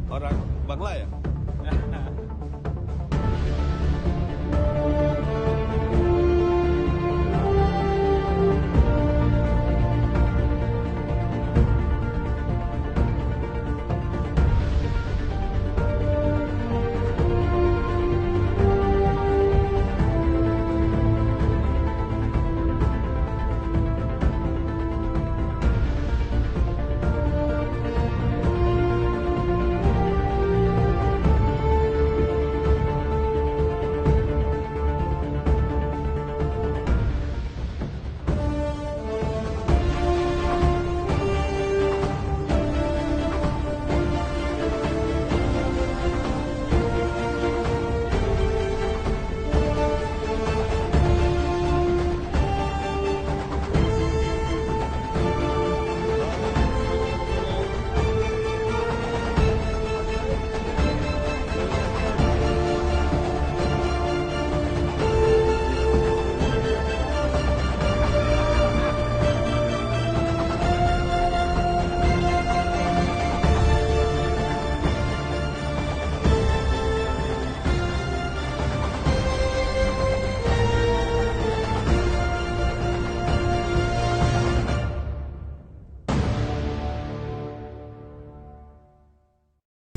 Orang Bangla ya?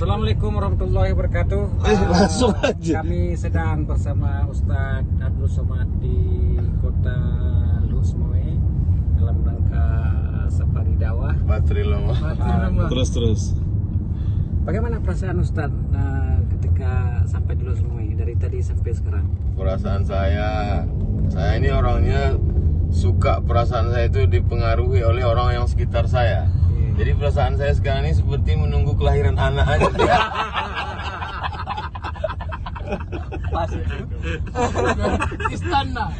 Assalamualaikum warahmatullahi wabarakatuh. Langsung aja. Kami sedang bersama Ustadz Abdul Somad di kota Lusmoe dalam rangka safari dakwah. Bateri lama. Terus. Bagaimana perasaan Ustadz ketika sampai di Lusmoe dari tadi sampai sekarang? Perasaan saya ini orangnya suka, perasaan saya itu dipengaruhi oleh orang yang sekitar saya. Jadi perasaan saya sekarang ini seperti menunggu kelahiran anak aja. Istana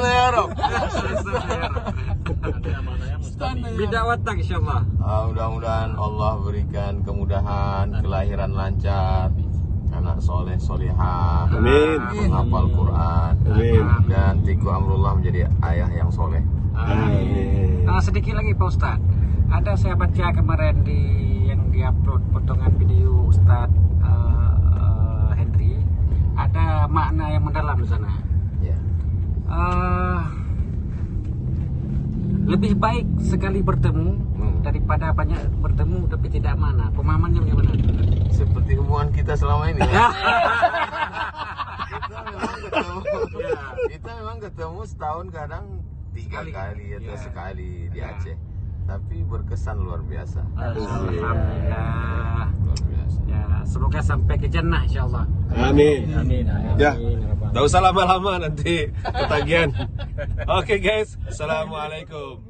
ya Rob. Bidak watak insyaallah. Mudah-mudahan Allah berikan kemudahan, kelahiran lancar, anak soleh solehah, Amin. menghafal Quran, Amin. dan Tiku Amrullah menjadi ayah yang soleh. Amin. Sedikit lagi Pak Ustadz, ada saya baca kemarin yang diupload potongan video Ustadz Henry, ada makna yang mendalam di sana. Ya. Lebih baik sekali bertemu daripada banyak bertemu tapi tidak mana. Pemahamannya bagaimana? Seperti hubungan kita selama ini. Kita memang ketemu setahun kadang 3 kali atau sekali di Aceh, tapi berkesan luar biasa. Alhamdulillah. Luar biasa. Ya, semoga sampai ke jannah insyaallah. Amin. Amin. Ya, tak usah lama-lama nanti ketagihan. Oke guys, assalamualaikum.